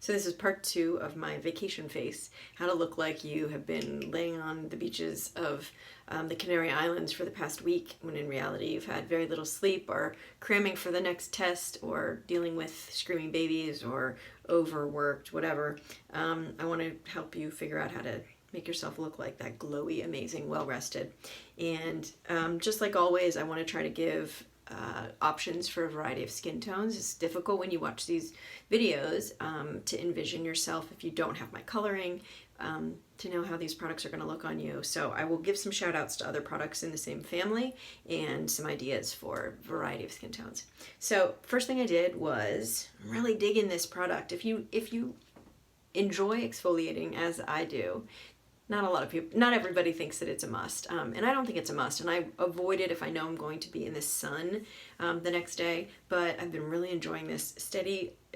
So this is part 2 of my vacation face, how to look like you have been laying on the beaches of the Canary Islands for the past week, when in reality you've had very little sleep, or cramming for the next test, or dealing with screaming babies, or overworked, whatever. I want to help you figure out how to make yourself look like that glowy, amazing, well-rested. And just like always, I want to try to give options for a variety of skin tones. It's difficult when you watch these videos to envision yourself, if you don't have my coloring, to know how these products are going to look on you. So I will give some shout outs to other products in the same family and some ideas for a variety of skin tones. So first thing I did was really dig in this product. If you enjoy exfoliating as I do, not everybody thinks that it's a must, and I don't think it's a must, and I avoid it if I know I'm going to be in the sun the next day. But I've been really enjoying this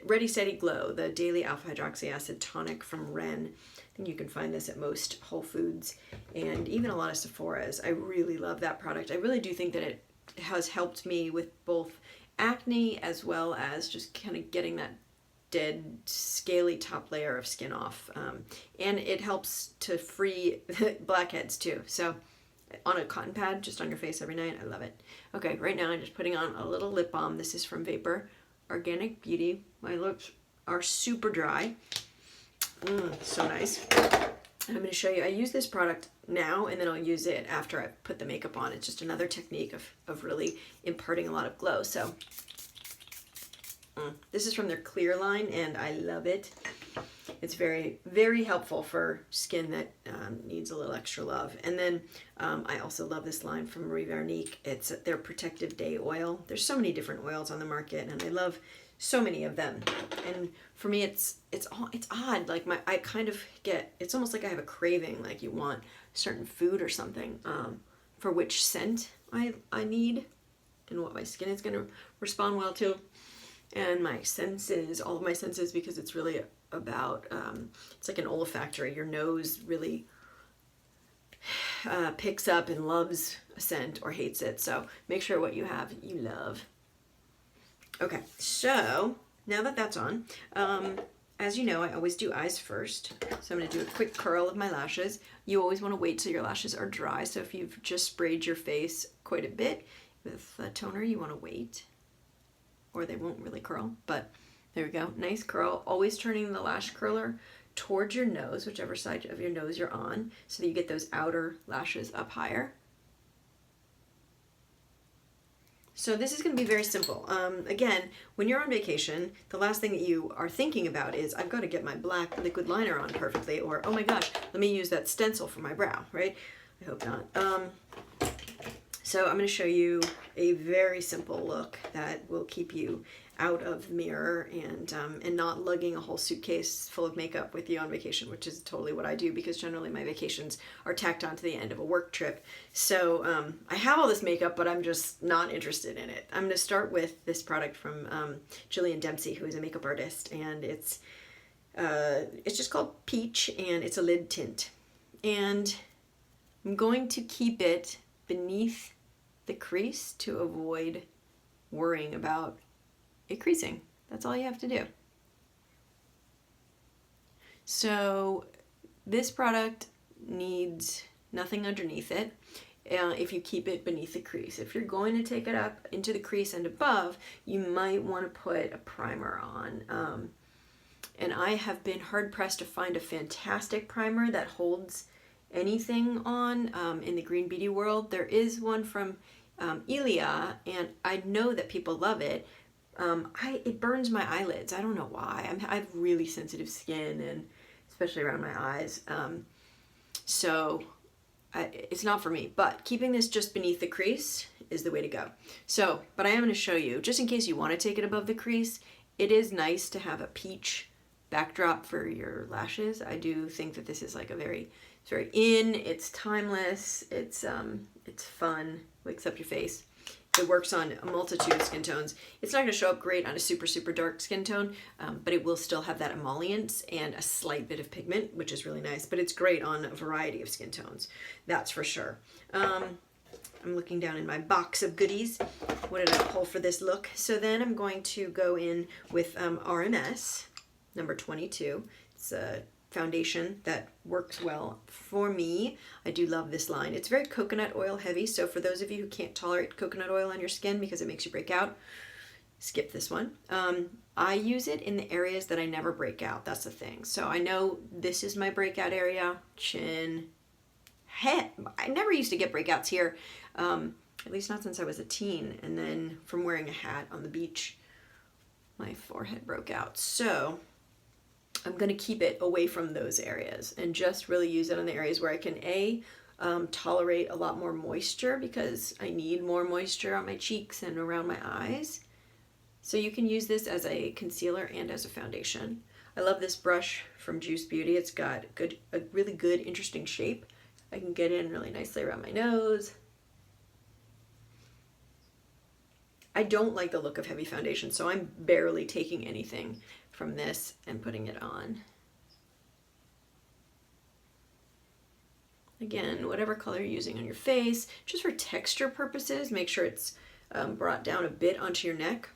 Ready Steady Glow, the Daily Alpha Hydroxy Acid Tonic from Ren. I think you can find this at most Whole Foods and even a lot of Sephora's. I really love that product. I really do think that it has helped me with both acne as well as just kind of getting that dead, scaly top layer of skin off. And it helps to free blackheads too. So on a cotton pad, just on your face every night, I love it. Okay, right now I'm just putting on a little lip balm. This is from Vapor Organic Beauty. My lips are super dry. So nice. And I'm going to show you, I use this product now and then I'll use it after I put the makeup on. It's just another technique of really imparting a lot of glow. So this is from their clear line and I love it. It's very, very helpful for skin that needs a little extra love. And then I also love this line from Marie Veronique. It's their Protective Day Oil. There's so many different oils on the market and I love so many of them. And for me, it's odd. Like I kind of get, it's almost like I have a craving, like you want certain food or something for which scent I need and what my skin is going to respond well to. And my senses, all of my senses, because it's really about, it's like an olfactory. Your nose really picks up and loves a scent or hates it. So make sure what you have, you love. Okay, so now that that's on, as you know, I always do eyes first. So I'm going to do a quick curl of my lashes. You always want to wait till your lashes are dry. So if you've just sprayed your face quite a bit with a toner, you want to wait, or they won't really curl. But there we go, nice curl. Always turning the lash curler towards your nose, whichever side of your nose you're on, so that you get those outer lashes up higher. So this is going to be very simple. Again, when you're on vacation, the last thing that you are thinking about is, I've got to get my black liquid liner on perfectly, or, oh my gosh, let me use that stencil for my brow, right? I hope not. So I'm going to show you a very simple look that will keep you out of the mirror and not lugging a whole suitcase full of makeup with you on vacation, which is totally what I do, because generally my vacations are tacked on to the end of a work trip. So I have all this makeup, but I'm just not interested in it. I'm going to start with this product from Jillian Dempsey, who is a makeup artist, and it's just called Peach, and it's a lid tint. And I'm going to keep it beneath the crease to avoid worrying about it creasing. That's all you have to do. So this product needs nothing underneath it if you keep it beneath the crease. If you're going to take it up into the crease and above, you might want to put a primer on. And I have been hard pressed to find a fantastic primer that holds anything on in the green beauty world. There is one from Ilia, and I know that people love it. It burns my eyelids. I don't know why. I have really sensitive skin, and especially around my eyes. So it's not for me, but keeping this just beneath the crease is the way to go. So, but I am going to show you, just in case you want to take it above the crease, it is nice to have a peach backdrop for your lashes. I do think that this is like it's very in, it's timeless, it's fun, wakes up your face. It works on a multitude of skin tones. It's not going to show up great on a super, super dark skin tone, but it will still have that emollients and a slight bit of pigment, which is really nice. But it's great on a variety of skin tones, that's for sure. I'm looking down in my box of goodies. What did I pull for this look? So then I'm going to go in with RMS. number 22. It's a foundation that works well for me. I do love this line. It's very coconut oil heavy, so for those of you who can't tolerate coconut oil on your skin because it makes you break out, skip this one. I use it in the areas that I never break out. That's the thing. So I know this is my breakout area, chin, head. I never used to get breakouts here, at least not since I was a teen. And then from wearing a hat on the beach, my forehead broke out. So I'm going to keep it away from those areas and just really use it on the areas where I can tolerate a lot more moisture, because I need more moisture on my cheeks and around my eyes. So you can use this as a concealer and as a foundation. I love this brush from Juice Beauty. It's got a really good, interesting shape. I can get in really nicely around my nose. I don't like the look of heavy foundation, so I'm barely taking anything from this and putting it on. Again, whatever color you're using on your face, just for texture purposes, make sure it's brought down a bit onto your neck.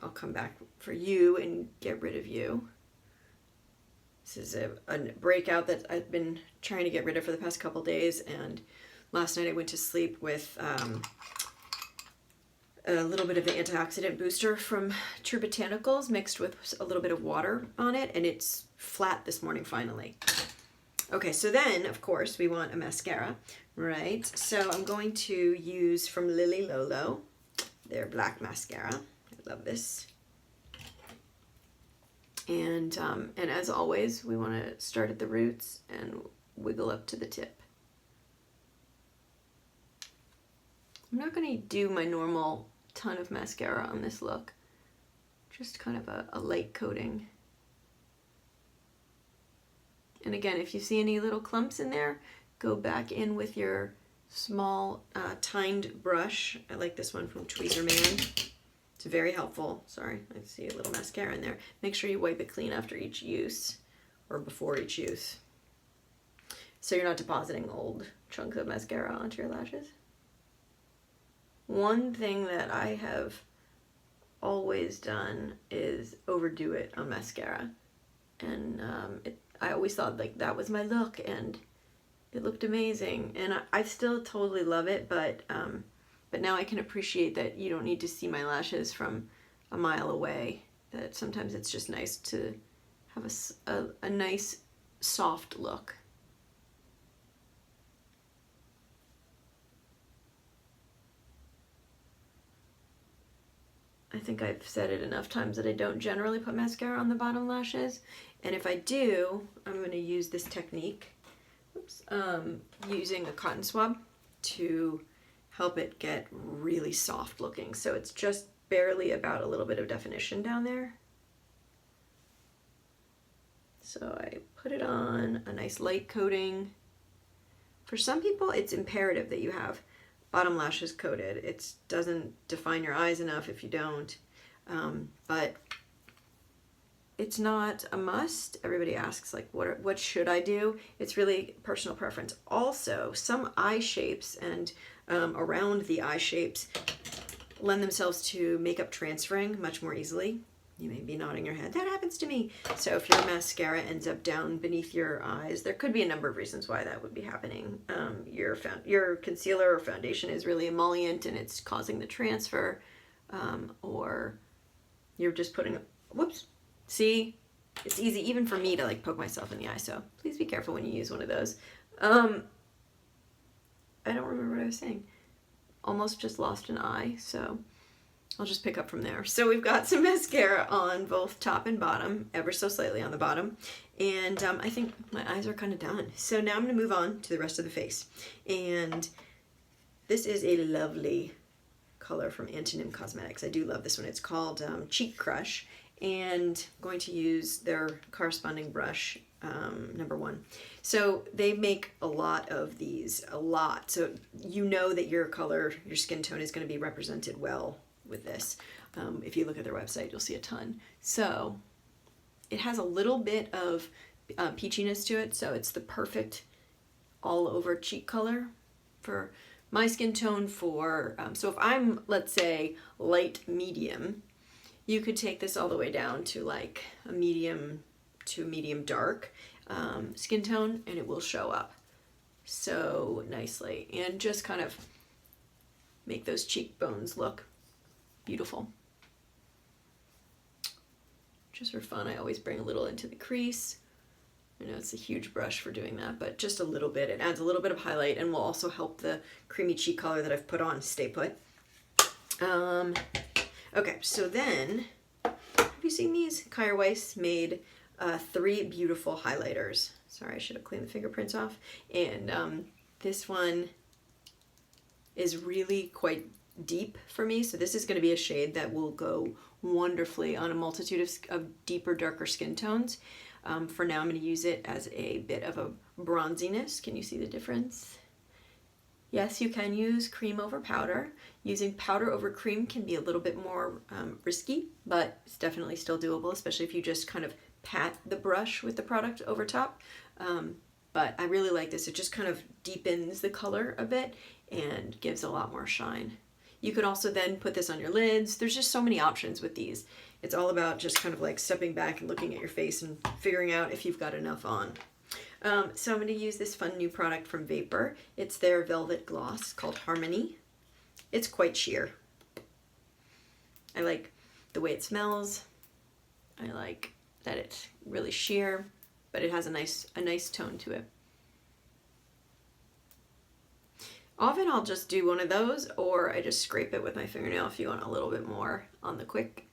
I'll come back for you and get rid of you. This is a breakout that I've been trying to get rid of for the past couple days, and last night I went to sleep with a little bit of the antioxidant booster from True Botanicals mixed with a little bit of water on it, and it's flat this morning finally. Okay, so then of course we want a mascara, right? So I'm going to use from Lily Lolo their black mascara. I love this. And as always, we want to start at the roots and wiggle up to the tip. I'm not going to do my normal ton of mascara on this look, just kind of a light coating. And again, if you see any little clumps in there, go back in with your small tined brush. I like this one from Tweezerman. It's very helpful. Sorry, I see a little mascara in there. Make sure you wipe it clean after each use or before each use, so you're not depositing old chunks of mascara onto your lashes. One thing that I have always done is overdo it on mascara, and I always thought like that was my look, and it looked amazing, and I still totally love it, but now I can appreciate that you don't need to see my lashes from a mile away, that sometimes it's just nice to have a nice soft look. I think I've said it enough times that I don't generally put mascara on the bottom lashes, and if I do, I'm going to use this technique, using a cotton swab to help it get really soft looking. So it's just barely about a little bit of definition down there. So I put it on, a nice light coating. For some people, it's imperative that you have bottom lashes coated. It doesn't define your eyes enough if you don't, but it's not a must. Everybody asks like, what should I do? It's really personal preference. Also, some eye shapes and around the eye shapes lend themselves to makeup transferring much more easily. You may be nodding your head. That happens to me. So if your mascara ends up down beneath your eyes, there could be a number of reasons why that would be happening. Your concealer or foundation is really emollient and it's causing the transfer, or you're just putting, whoops, see, it's easy even for me to like poke myself in the eye. So please be careful when you use one of those. I don't remember what I was saying. Almost just lost an eye, so I'll just pick up from there. So we've got some mascara on both top and bottom, ever so slightly on the bottom. And I think my eyes are kind of done. So now I'm going to move on to the rest of the face. And this is a lovely color from Antonym Cosmetics. I do love this one. It's called Cheek Crush. And I'm going to use their corresponding brush, number 1. So they make a lot of these, so you know that your color, your skin tone is going to be represented well with this. If you look at their website, you'll see a ton. So it has a little bit of peachiness to it, so it's the perfect all over cheek color for my skin tone. For so if I'm, let's say, light medium, You could take this all the way down to like a medium to medium dark skin tone, and it will show up so nicely and just kind of make those cheekbones look beautiful. Just for fun, I always bring a little into the crease. I know it's a huge brush for doing that, but just a little bit. It adds a little bit of highlight and will also help the creamy cheek color that I've put on stay put. Okay, so then, have you seen these? Kaya Weiss made 3 beautiful highlighters. Sorry, I should have cleaned the fingerprints off. And this one is really quite deep for me. So this is going to be a shade that will go wonderfully on a multitude of deeper, darker skin tones. For now, I'm going to use it as a bit of a bronziness. Can you see the difference? Yes, you can use cream over powder. Using powder over cream can be a little bit more risky, but it's definitely still doable, especially if you just kind of pat the brush with the product over top. But I really like this. It just kind of deepens the color a bit and gives a lot more shine. You could also then put this on your lids. There's just so many options with these. It's all about just kind of like stepping back and looking at your face and figuring out if you've got enough on. So I'm going to use this fun new product from Vapor. It's their Velvet Gloss called Harmony. It's quite sheer. I like the way it smells. I like that it's really sheer, but it has a nice tone to it. Often I'll just do one of those, or I just scrape it with my fingernail if you want a little bit more on the quick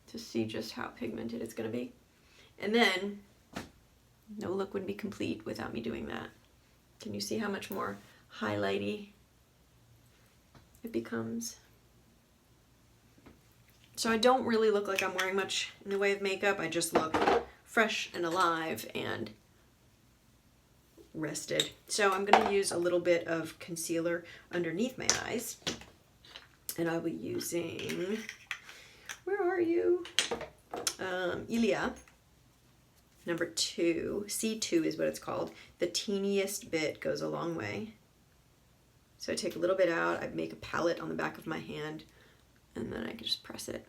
to see just how pigmented it's going to be. And then no look would be complete without me doing that. Can you see how much more highlighty it becomes? So I don't really look like I'm wearing much in the way of makeup. I just look fresh and alive and rested. So I'm going to use a little bit of concealer underneath my eyes. And I'll be using, where are you? Ilia. Number 2, C2 is what it's called. The teeniest bit goes a long way. So I take a little bit out, I make a palette on the back of my hand, and then I can just press it.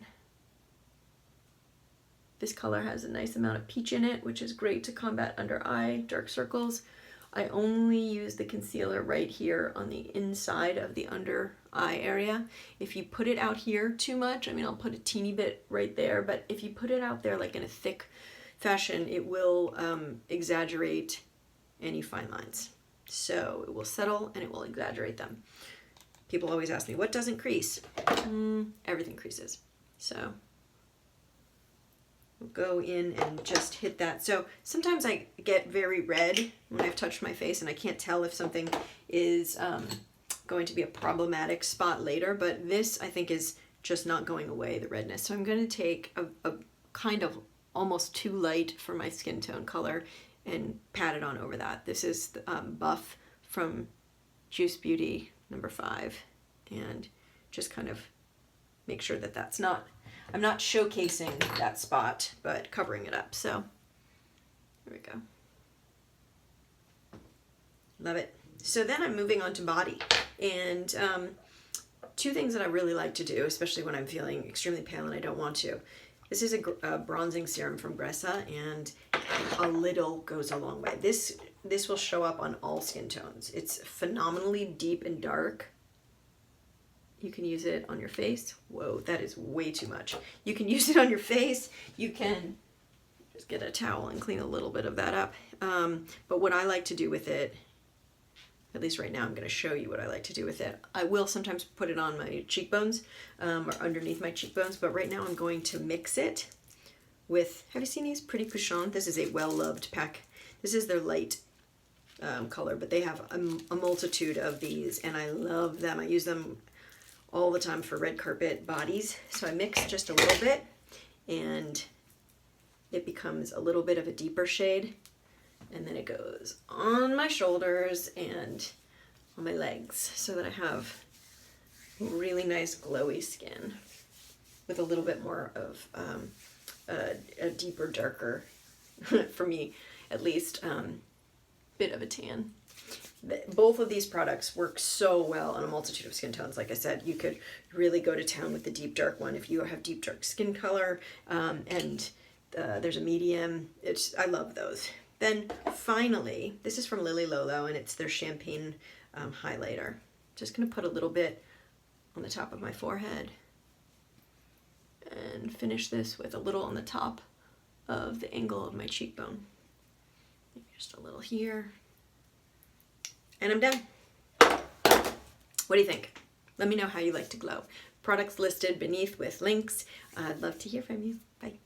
This color has a nice amount of peach in it, which is great to combat under eye dark circles. I only use the concealer right here on the inside of the under eye area. If you put it out here too much, I mean, I'll put a teeny bit right there, but if you put it out there like in a thick fashion, it will exaggerate any fine lines. So it will settle and it will exaggerate them. People always ask me, what doesn't crease? Everything creases. So we'll go in and just hit that. So sometimes I get very red when I've touched my face and I can't tell if something is going to be a problematic spot later, but this I think is just not going away, the redness. So I'm going to take a kind of almost too light for my skin tone color and pat it on over that. This is the, Buff from Juice Beauty number 5, and just kind of make sure that that's not, I'm not showcasing that spot, but covering it up. So there we go. Love it. So then I'm moving on to body, and 2 things that I really like to do, especially when I'm feeling extremely pale and I don't want to. This is a bronzing serum from Gressa, and a little goes a long way. This will show up on all skin tones. It's phenomenally deep and dark. You can use it on your face. Whoa, that is way too much. You can use it on your face. You can just get a towel and clean a little bit of that up. But what I like to do with it, at least right now, I'm going to show you what I like to do with it. I will sometimes put it on my cheekbones or underneath my cheekbones, but right now I'm going to mix it with, have you seen these? Pretty Couchant. This is a well-loved pack. This is their light color, but they have a multitude of these, and I love them. I use them all the time for red carpet bodies. So I mix just a little bit, and it becomes a little bit of a deeper shade. And then it goes on my shoulders and on my legs so that I have really nice glowy skin with a little bit more of a deeper, darker, for me at least, bit of a tan. Both of these products work so well on a multitude of skin tones. Like I said, you could really go to town with the deep dark one if you have deep dark skin color, and there's a medium. I love those. Then finally, this is from Lily Lolo, and it's their Champagne highlighter. Just going to put a little bit on the top of my forehead and finish this with a little on the top of the angle of my cheekbone. Just a little here. And I'm done. What do you think? Let me know how you like to glow. Products listed beneath with links. I'd love to hear from you. Bye.